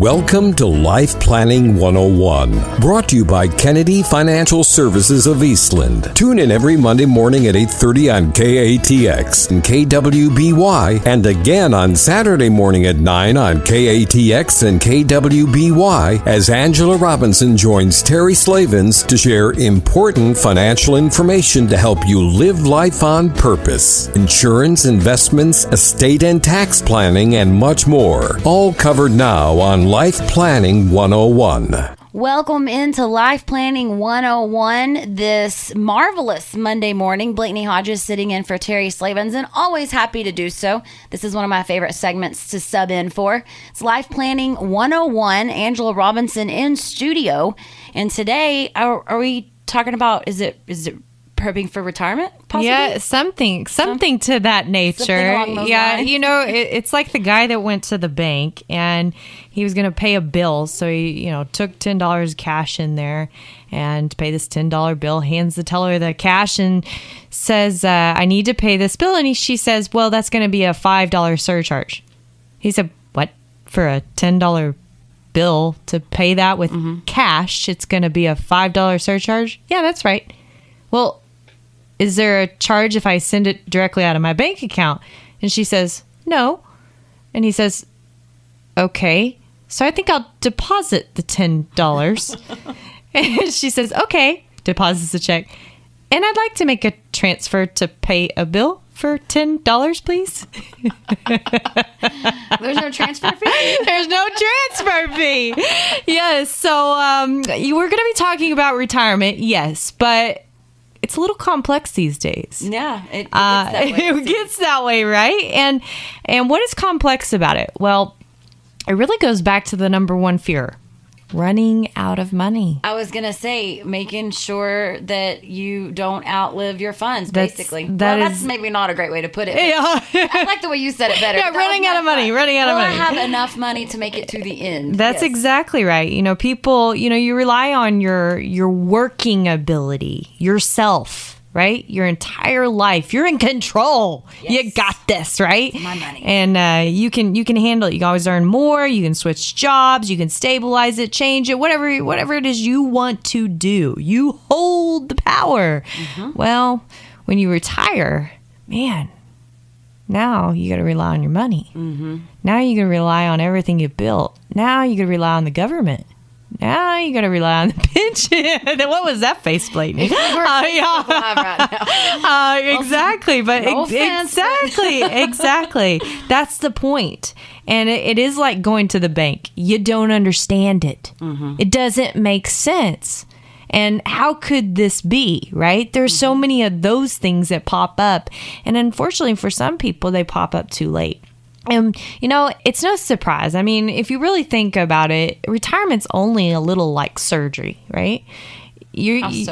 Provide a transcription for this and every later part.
Welcome to Life Planning 101, brought to you by Kennedy Financial Services of Eastland. Tune in every Monday morning at 8:30 on KATX and KWBY, and again on Saturday morning at 9 on KATX and KWBY as Angela Robinson joins Terry Slavens to share important financial information to help you live life on purpose. Insurance, investments, estate and tax planning, and much more. All covered now on Life Planning 101. Welcome into Life Planning 101 this marvelous Monday morning. Blakeney Hodges sitting in for Terry Slavens, and always happy to do so. This is one of my favorite segments to sub in for. It's Life Planning 101. Angela Robinson in studio. And today, are we talking about, is it prepping for retirement? Possibly? Yeah, something to that nature. Yeah, lines. you know, it's like the guy that went to the bank and he was going to pay a bill, so he, took $10 cash in there and pay this $10 bill. Hands the teller the cash and says, "I need to pay this bill." And she says, "Well, that's going to be a $5 surcharge." He said, "What? For a $10 bill to pay that with cash? It's going to be a $5 surcharge?" "Yeah, that's right." "Well, is there a charge if I send it directly out of my bank account?" And she says, "No." And he says, "Okay, so I think I'll deposit the $10. And she says, "Okay," deposits the check. "And I'd like to make a transfer to pay a bill for $10, please." There's no transfer fee? There's no transfer fee. Yes, so we're going to be talking about retirement, yes, but it's a little complex these days. Yeah, it gets that way. It gets that way, right? And what is complex about it? Well, it really goes back to the number one fear: running out of money. I was going to say, making sure that you don't outlive your funds, basically. That's maybe not a great way to put it. Yeah. I like the way you said it better. Yeah, running out of money. I have enough money to make it to the end. That's exactly right. People, you rely on your working ability, yourself, right? Your entire life. You're in control. Yes. You got this, right? My money. And you can handle it. You can always earn more. You can switch jobs. You can stabilize it, change it, whatever it is you want to do. You hold the power. Mm-hmm. Well, when you retire, man, now you got to rely on your money. Mm-hmm. Now you got to rely on everything you built. Now you got to rely on the government. Now you got to rely on the pension. What was that face blading? Exactly, but exactly. That's the point. And it is like going to the bank. You don't understand it. Mm-hmm. It doesn't make sense. And how could this be, right? There's so many of those things that pop up. And unfortunately, for some people, they pop up too late. And, it's no surprise. I mean, if you really think about it, retirement's only a little like surgery, right? You're not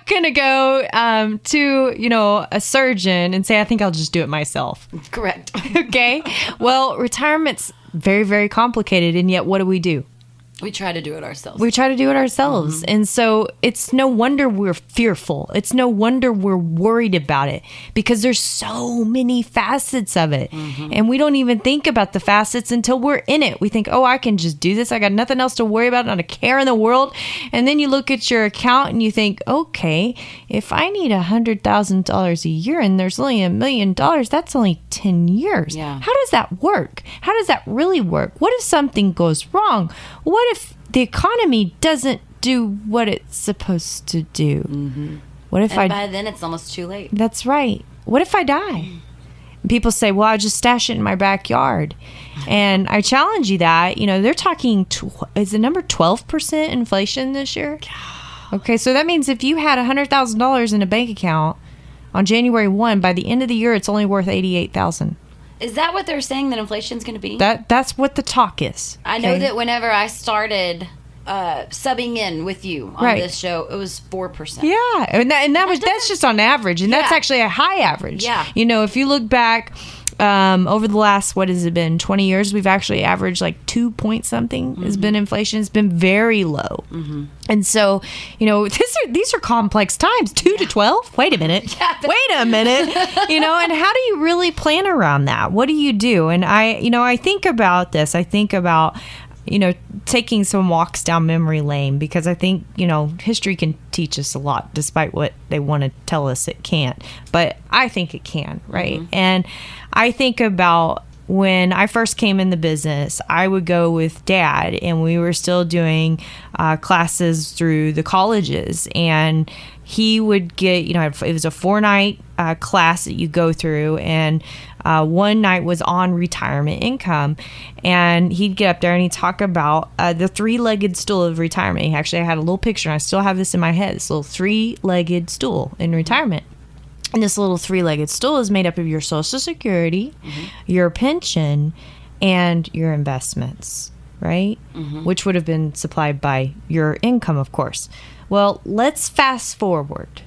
going to go to, a surgeon and say, "I think I'll just do it myself." Correct. Okay. Well, retirement's very, very complicated. And yet, what do? We try to do it ourselves. Mm-hmm. And so it's no wonder we're fearful. It's no wonder we're worried about it, because there's so many facets of it. Mm-hmm. And we don't even think about the facets until we're in it. We think, "Oh, I can just do this. I got nothing else to worry about, not a care in the world." And then you look at your account and you think, "Okay, if I need $100,000 a year and there's only $1 million, that's only 10 years. Yeah. How does that work? How does that really work? What if something goes wrong? What if the economy doesn't do what it's supposed to do? Mm-hmm. What if by then it's almost too late?" That's right. What if I die? And people say, "Well, I just stash it in my backyard." And I challenge you that, they're talking, is the number 12% inflation this year? Okay, so that means if you had $100,000 in a bank account on January 1, by the end of the year, it's only worth $88,000. Is that what they're saying that inflation's going to be? That's what the talk is. I know that whenever I started subbing in with you on this show, it was 4%. Yeah, and that's just on average, and that's actually a high average. Yeah. If you look back over the last, what has it been, 20 years, we've actually averaged like 2 point something has been inflation. It's been very low. And so, these are complex times. 2 to 12? Wait a minute. Wait a minute. And how do you really plan around that? What do you do? And I think about this. I think about taking some walks down memory lane, because I think, history can teach us a lot despite what they want to tell us it can't. But I think it can, right? And I think about when I first came in the business, I would go with Dad, and we were still doing classes through the colleges, and he would get, it was a 4-night class that you go through, and one night was on retirement income, and he'd get up there and he'd talk about the 3-legged stool of retirement. Actually, I had a little picture, and I still have this in my head, this little 3-legged stool in retirement. And this little 3-legged stool is made up of your Social Security, your pension, and your investments, right? Which would have been supplied by your income, of course. Well, let's fast forward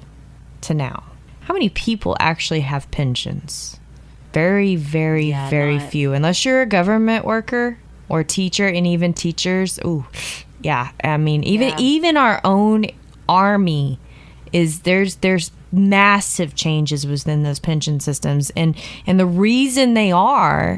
to now. How many people actually have pensions? Very, very, very few. Unless you're a government worker or teacher, and even teachers. Ooh, yeah. I mean, even our own Army there's massive changes within those pension systems, and the reason they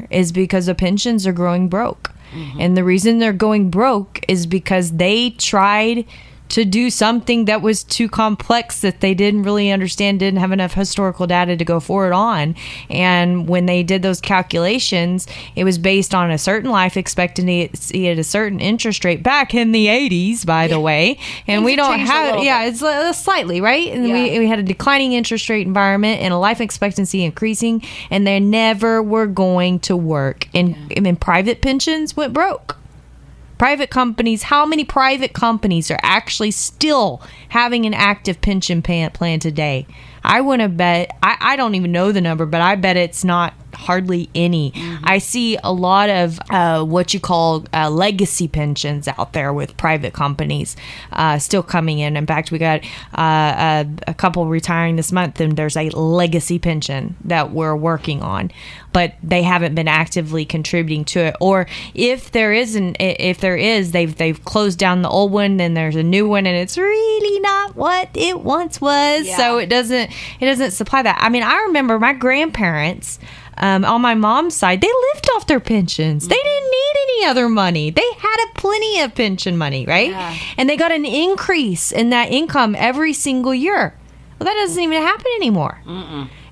is because the pensions are growing broke. And the reason they're going broke is because they tried to do something that was too complex, that they didn't really understand, didn't have enough historical data to go forward on. And when they did those calculations, it was based on a certain life expectancy at a certain interest rate back in the 80s, by the way. And we don't have, it's slightly, right? And we had a declining interest rate environment and a life expectancy increasing, and they never were going to work. And private pensions went broke. Private companies, how many private companies are actually still having an active pension plan today? I want to bet, I don't even know the number, but I bet it's not hardly any. I see a lot of what you call legacy pensions out there with private companies still coming in. In fact, we got a couple retiring this month, and there's a legacy pension that we're working on, but they haven't been actively contributing to it. Or if there is, they've closed down the old one, then there's a new one, and it's really not what it once was. So it doesn't supply that. I mean, I remember my grandparents, on my mom's side, they lived off their pensions. They didn't need any other money. They had plenty of pension money, right? Yeah. And they got an increase in that income every single year. Well, that doesn't even happen anymore.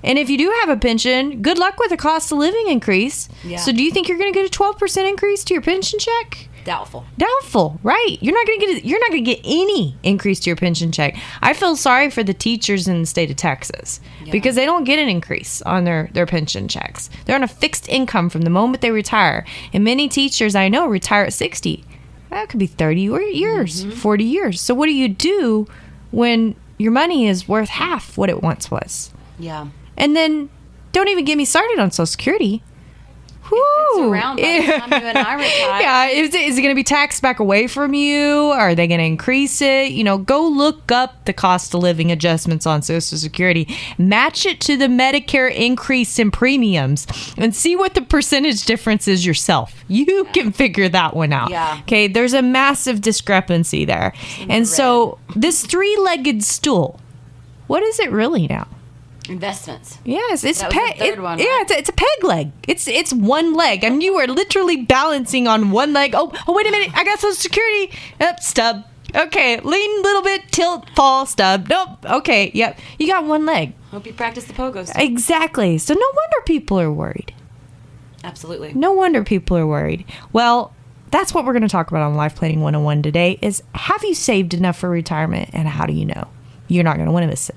And if you do have a pension, good luck with the cost of living increase. Yeah. So do you think you're going to get a 12% increase to your pension check? Doubtful, right? You're not going to get any increase to your pension check. I feel sorry for the teachers in the state of Texas because they don't get an increase on their pension checks. They're on a fixed income from the moment they retire. And many teachers I know retire at 60. That could be 30 years, 40 years. So what do you do when your money is worth half what it once was? Yeah. And then don't even get me started on Social Security. It's around by the time you and I retire. Yeah, is it going to be taxed back away from you? Are they going to increase it? Go look up the cost of living adjustments on Social Security. Match it to the Medicare increase in premiums and see what the percentage difference is yourself. You can figure that one out. Yeah. Okay, there's a massive discrepancy there. And so this 3-legged stool, what is it really now? Investments. Yes, it's third one. Right? Yeah, it's a peg leg. It's one leg. I mean, you are literally balancing on one leg. Oh, wait a minute. I got Social Security. Stub. Okay, lean a little bit, tilt, fall, stub. Nope. Okay, yep. You got one leg. Hope you practice the pogos. Exactly. So no wonder people are worried. Absolutely. No wonder people are worried. Well, that's what we're going to talk about on Life Planning 101 today is, have you saved enough for retirement, and how do you know? You're not going to want to miss it.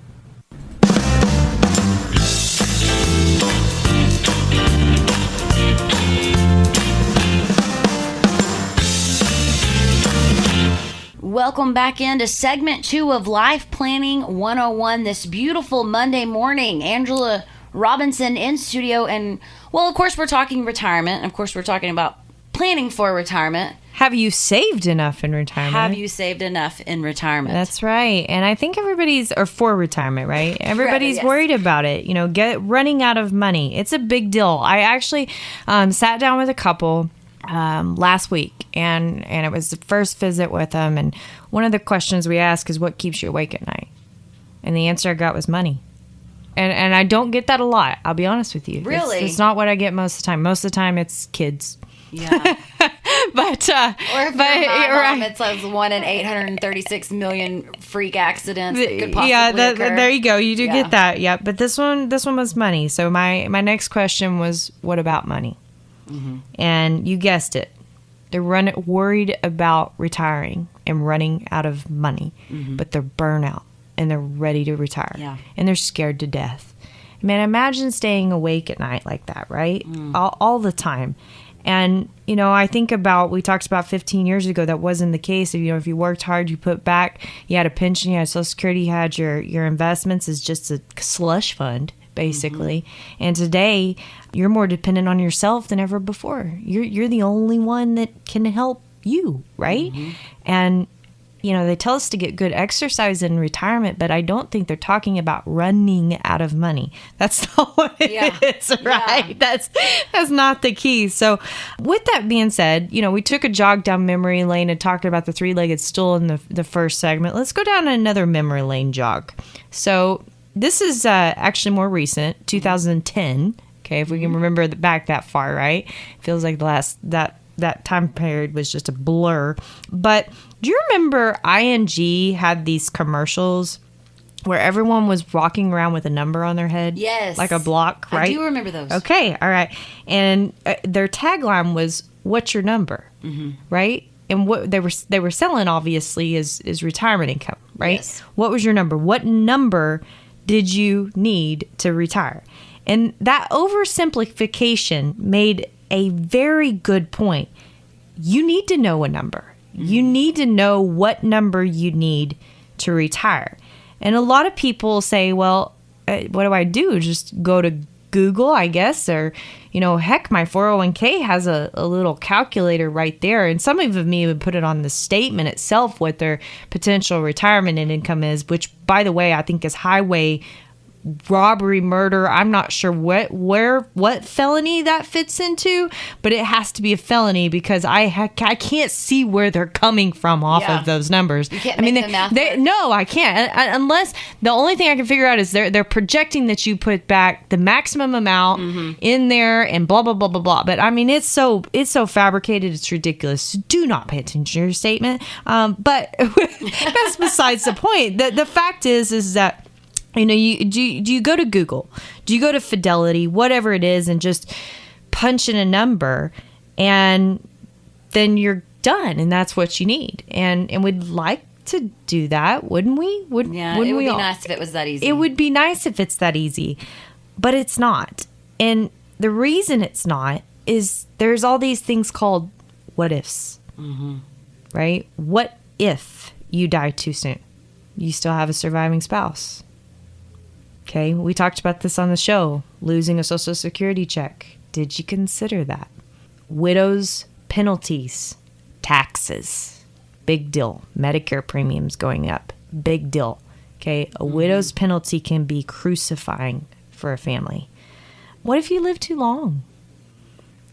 Welcome back into segment 2 of Life Planning 101 this beautiful Monday morning. Angela Robinson in studio, and well, of course we're talking retirement. Of course we're talking about planning for retirement. Have you saved enough in retirement? Have you saved enough in retirement? That's right. And I think or for retirement, right? Everybody's yes. worried about it. Running out of money. It's a big deal. I actually sat down with a couple last week, and it was the first visit with them. And one of the questions we ask is, what keeps you awake at night? And the answer I got was money. And I don't get that a lot. I'll be honest with you. Really? It's not what I get most of the time. Most of the time, it's kids. Yeah. But Or if you're my mom, it's like 1 in 836 million freak accidents that could possibly occur. There you go. You do Yeah. get that. Yeah. But this one was money. So my next question was, what about money? Mm-hmm. And you guessed it. They're worried about retiring and running out of money, but they're burnout and they're ready to retire. Yeah. And they're scared to death. Man, imagine staying awake at night like that, right? All the time. And, I think we talked about 15 years ago, that wasn't the case. If you worked hard, you put back, you had a pension, you had Social Security, you had your investments as just a slush fund, basically. And today, you're more dependent on yourself than ever before. You're the only one that can help you, right? And they tell us to get good exercise in retirement, but I don't think they're talking about running out of money. That's not what it is, right? Yeah. That's not the key. So with that being said, we took a jog down memory lane and talked about the three-legged stool in the first segment. Let's go down another memory lane jog. So this is actually more recent, 2010. Okay, if we can remember back that far, right? Feels like that time period was just a blur. But do you remember ING had these commercials where everyone was walking around with a number on their head? Yes. Like a block, right? I do remember those. Okay, all right. And their tagline was, "What's your number?" Right? And what they were selling, obviously, is retirement income, right? Yes. What was your number? What number did you need to retire? And that oversimplification made a very good point. You need to know a number. You need to know what number you need to retire. And a lot of people say, well, what do I do? Just go to Google, I guess, or, heck, my 401k has a little calculator right there. And some of them even put it on the statement itself what their potential retirement and income is, which, by the way, I think is highway robbery, murder. I'm not sure what felony that fits into, but it has to be a felony because I can't see where they're coming from off of those numbers. You can't make the math work. No, I can't, unless the only thing I can figure out is they're projecting that you put back the maximum amount in there and blah blah blah blah blah. But I mean, it's so fabricated, it's ridiculous. Do not pay attention to your statement. But that's besides the point. The fact is that, do you go to Google? Do you go to Fidelity, whatever it is, and just punch in a number, and then you're done, and that's what you need. And we'd like to do that, wouldn't we? It would be nice if it was that easy. It would be nice if it's that easy, but it's not. And the reason it's not is there's all these things called what ifs, right? What if you die too soon? You still have a surviving spouse. Okay, we talked about this on the show, losing a Social Security check. Did you consider that? Widows' penalties, taxes, big deal. Medicare premiums going up, big deal. Okay, a widow's penalty can be crucifying for a family. What if you live too long?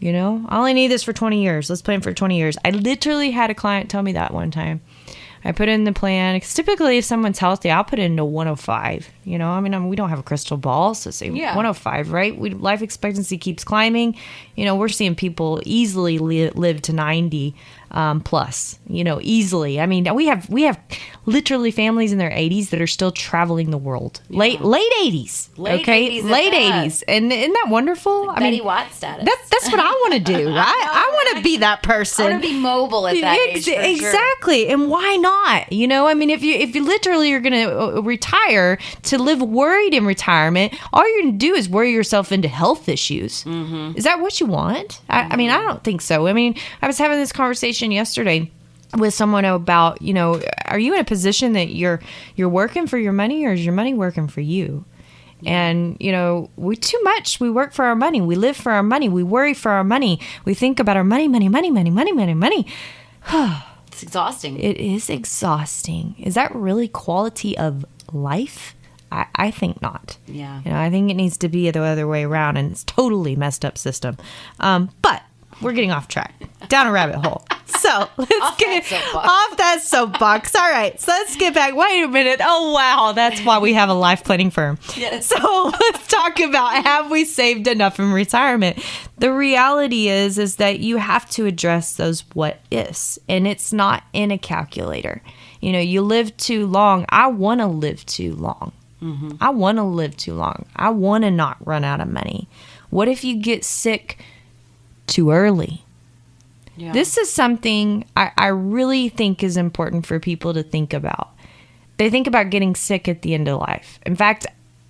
I only need this for 20 years. Let's plan for 20 years. I literally had a client tell me that one time. I put in the plan, because typically if someone's healthy, I'll put it into 105. We don't have a crystal ball, so say 105, right? Life expectancy keeps climbing. We're seeing people easily live to 90 plus, easily. I mean, we have literally families in their 80s that are still traveling the world. Late 80s. Late okay? 80s Late 80s. And isn't that wonderful? Like Betty White status. That's what I want to do, right? I want to be that person. I want to be mobile at that age. Exactly. Sure. And why not? If you literally are going to retire to live worried in retirement, all you're going to do is worry yourself into health issues. Is that what you want? I mean, I don't think so. I was having this conversation yesterday with someone about, are you in a position that you're working for your money, or is your money working for you? And, we too much. We work for our money. We live for our money. We worry for our money. We think about our money. It's exhausting. It is exhausting. Is that really quality of life? I think not. Yeah. I think it needs to be the other way around, and it's totally messed up system. But we're getting off track, down a rabbit hole. So let's get off that soapbox. All right. So let's get back. Wait a minute. Oh, wow. That's why we have a life planning firm. Yes. So let's talk about, have we saved enough in retirement? The reality is that you have to address those what ifs, and it's not in a calculator. You live too long. I want to live too long. Mm-hmm. I want to live too long. I want to not run out of money. What if you get sick too early? Yeah. This is something I really think is important for people to think about. They think about getting sick at the end of life. In fact,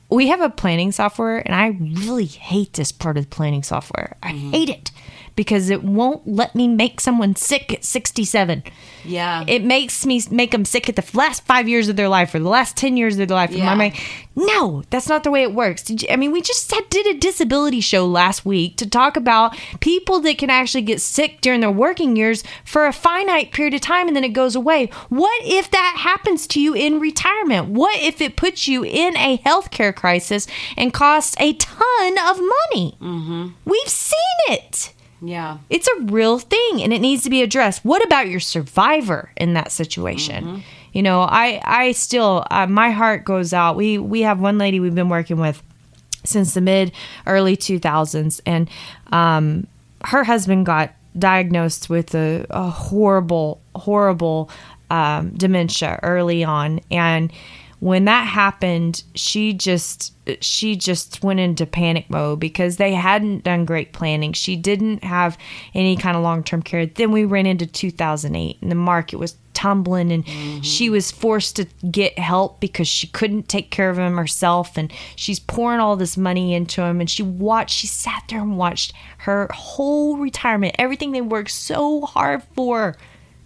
we have a planning software, and I really hate this part of the planning software. I hate it because it won't let me make someone sick at 67. Yeah. It makes me make them sick at the last 5 years of their life or the last 10 years of their life. Yeah. And I'm like, no, that's not the way it works. We just did a disability show last week to talk about people that can actually get sick during their working years for a finite period of time and then it goes away. What if that happens to you in retirement? What if it puts you in a healthcare crisis and costs a ton of money? Mm-hmm. We've seen it. Yeah. It's a real thing and it needs to be addressed. What about your survivor in that situation? Mm-hmm. I still, my heart goes out. We have one lady we've been working with since the early 2000s, and her husband got diagnosed with a horrible dementia early on. And when that happened, she just went into panic mode because they hadn't done great planning. She didn't have any kind of long-term care. Then we ran into 2008 and the market was tumbling, and she was forced to get help because she couldn't take care of him herself, and she's pouring all this money into him, and she sat there and watched her whole retirement, everything they worked so hard for,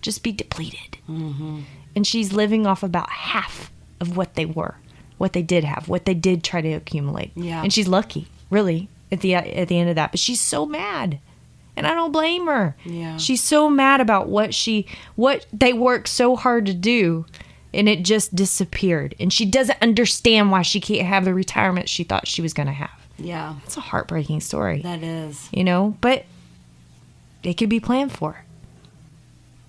just be depleted. And she's living off about half of what they did have, what they did try to accumulate. Yeah. And she's lucky, really, at the end of that. But she's so mad. And I don't blame her. Yeah. She's so mad about what they worked so hard to do, and it just disappeared. And she doesn't understand why she can't have the retirement she thought she was going to have. Yeah. It's a heartbreaking story. That is. But it could be planned for.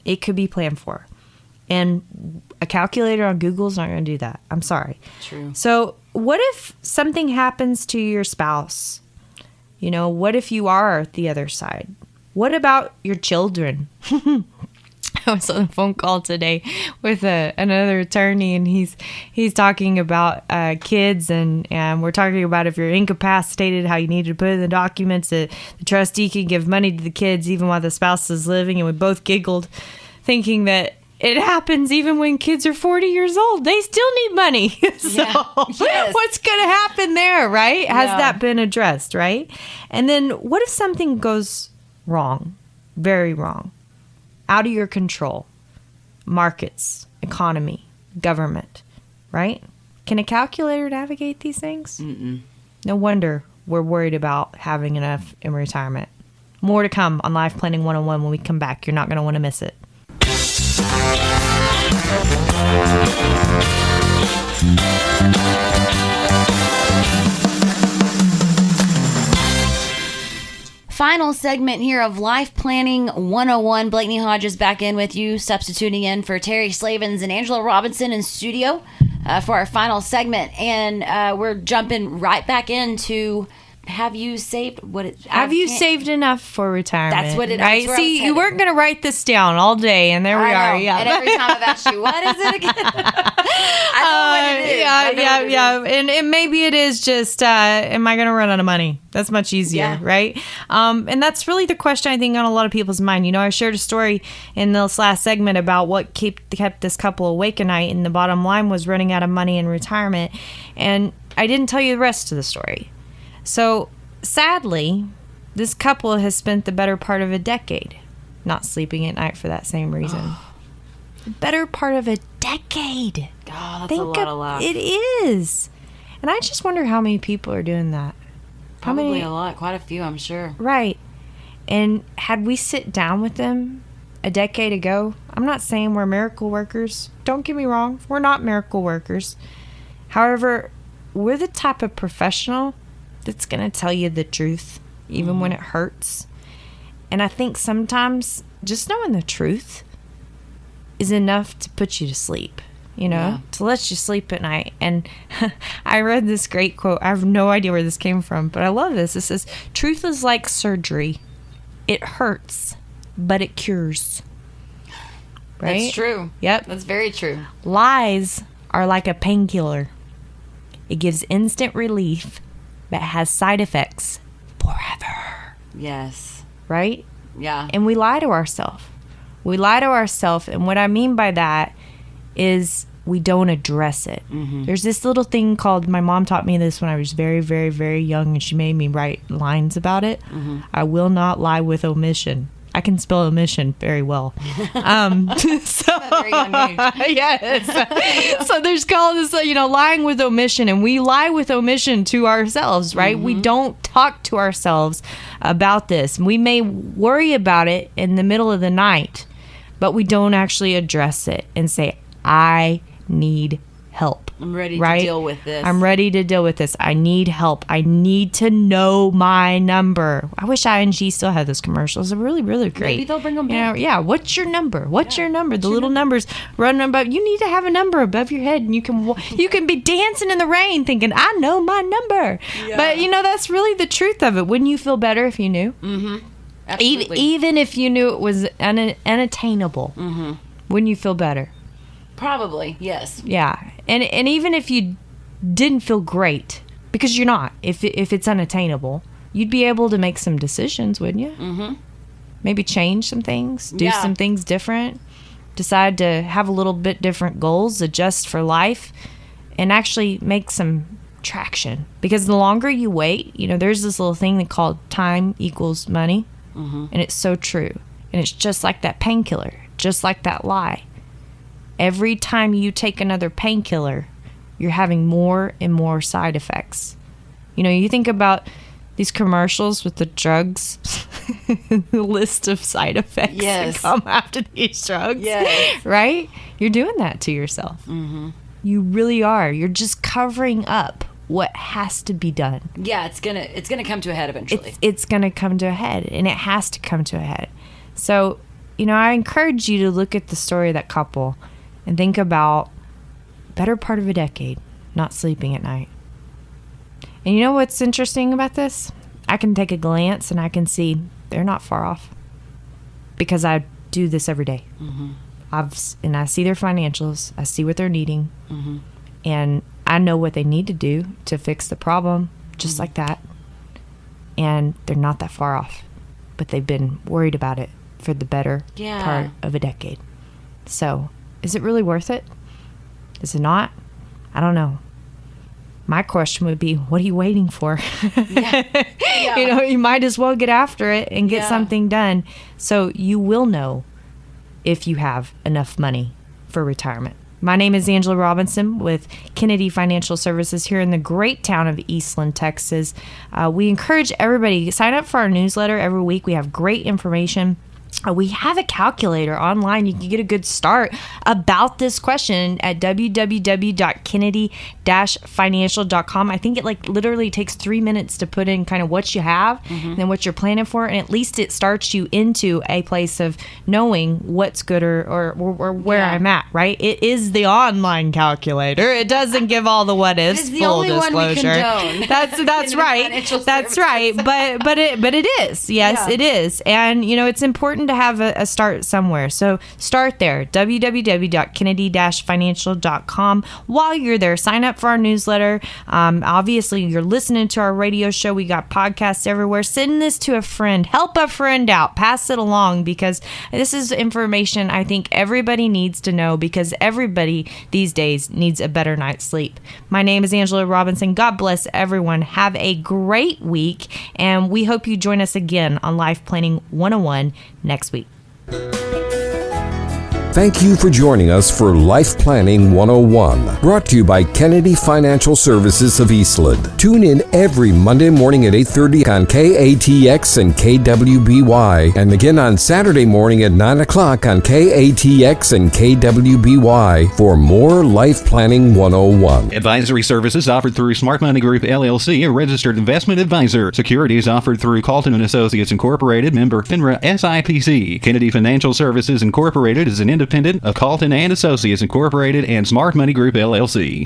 It could be planned for. And a calculator on Google is not going to do that. I'm sorry. True. So what if something happens to your spouse? What if you are the other side? What about your children? I was on a phone call today with another attorney, and he's talking about kids, and we're talking about if you're incapacitated, how you need to put in the documents that the trustee can give money to the kids even while the spouse is living. And we both giggled, thinking that it happens even when kids are 40 years old. They still need money. So Yes. What's going to happen there, right? Has that been addressed, right? And then what if something goes wrong, very wrong, out of your control? Markets, economy, government, right? Can a calculator navigate these things? Mm-mm. No wonder we're worried about having enough in retirement. More to come on Life Planning 101 when we come back. You're not going to want to miss it. Final segment here of Life Planning 101. Blakeney Hodges back in with you, substituting in for Terry Slavens and Angela Robinson in studio for our final segment. And we're jumping right back into, have you saved saved enough for retirement? That's what it is. Right? See, you weren't going to write this down all day, and there we are. Know. Yeah. And every time I've asked you, what is it again? I know what it is. Yeah. And maybe it is just, am I going to run out of money? That's much easier, right? And that's really the question I think on a lot of people's mind. I shared a story in this last segment about what kept this couple awake at night, and the bottom line was running out of money in retirement. And I didn't tell you the rest of the story. So, sadly, this couple has spent the better part of a decade not sleeping at night for that same reason. The better part of a decade. God, that's a lot of laughs. It is. And I just wonder how many people are doing that. How Probably many? a lot, quite a few, I'm sure. Right. And had we sit down with them a decade ago, I'm not saying we're miracle workers. Don't get me wrong. We're not miracle workers. However, we're the type of professional that's going to tell you the truth, even when it hurts. And I think sometimes just knowing the truth is enough to put you to sleep, to let you sleep at night. And I read this great quote. I have no idea where this came from, but I love this. It says, "Truth is like surgery. It hurts, but it cures." Right? That's true. Yep. That's very true. Lies are like a painkiller. It gives instant relief, but has side effects forever. Yes. Right? Yeah. And we lie to ourselves. We lie to ourselves. And what I mean by that is we don't address it. There's this little thing called, my mom taught me this when I was very, very, very young, and she made me write lines about it. I will not lie with omission. I can spell omission very well. So, Very young age. yes. So there's called this, lying with omission, and we lie with omission to ourselves, right? We don't talk to ourselves about this. We may worry about it in the middle of the night, but we don't actually address it and say, I need help. I'm ready right? to deal with this. I'm ready to deal with this. I need help. I need to know my number. I wish ING still had those commercials. They're really, really great. Maybe they'll bring them back. Yeah. What's your number? What's your number? The little numbers running above. You need to have a number above your head, and you can be dancing in the rain thinking, I know my number. Yeah. But that's really the truth of it. Wouldn't you feel better if you knew? Absolutely. Even if you knew it was unattainable, wouldn't you feel better? Probably, yes. Yeah, and even if you didn't feel great, because you're not, if it's unattainable, you'd be able to make some decisions, wouldn't you? Mm-hmm. Maybe change some things, do some things different, decide to have a little bit different goals, adjust for life, and actually make some traction. Because the longer you wait, there's this little thing called time equals money, and it's so true. And it's just like that painkiller, just like that lie. Every time you take another painkiller, you're having more and more side effects. You think about these commercials with the drugs, the list of side effects that come after these drugs, right? You're doing that to yourself. Mm-hmm. You really are. You're just covering up what has to be done. Yeah, it's gonna come to a head eventually. It's gonna come to a head, and it has to come to a head. So, I encourage you to look at the story of that couple and think about better part of a decade not sleeping at night. And you know what's interesting about this? I can take a glance and I can see they're not far off, because I do this every day. Mm-hmm. I see their financials. I see what they're needing. Mm-hmm. And I know what they need to do to fix the problem, just like that. And they're not that far off, but they've been worried about it for the better part of a decade. So, is it really worth it? Is it not? I don't know. My question would be, what are you waiting for? You might as well get after it and get something done, so you will know if you have enough money for retirement. My name is Angela Robinson with Kennedy Financial Services here in the great town of Eastland, Texas. We encourage everybody to sign up for our newsletter every week. We have great information. We have a calculator online. You can get a good start about this question at www.kennedy-financial.com. I think it literally takes 3 minutes to put in kind of what you have and then what you're planning for. And at least it starts you into a place of knowing what's good or where I'm at, right? It is the online calculator. It doesn't give all the what ifs. It's the full only disclosure. one we condone. That's right. That's right. But it is. Yes, it is. And it's important to have a start somewhere. So start there, www.kennedy-financial.com. While you're there, sign up for our newsletter. Obviously, you're listening to our radio show. We got podcasts everywhere. Send this to a friend. Help a friend out. Pass it along, because this is information I think everybody needs to know, because everybody these days needs a better night's sleep. My name is Angela Robinson. God bless everyone. Have a great week, and we hope you join us again on Life Planning 101 next week. Thank you for joining us for Life Planning 101, brought to you by Kennedy Financial Services of Eastland. Tune in every Monday morning at 8:30 on KATX and KWBY, and again on Saturday morning at 9 o'clock on KATX and KWBY for more Life Planning 101. Advisory services offered through Smart Money Group LLC, a registered investment advisor. Securities offered through Calton & Associates Incorporated, member FINRA SIPC. Kennedy Financial Services Incorporated is an independent of Calton & Associates Incorporated and Smart Money Group LLC.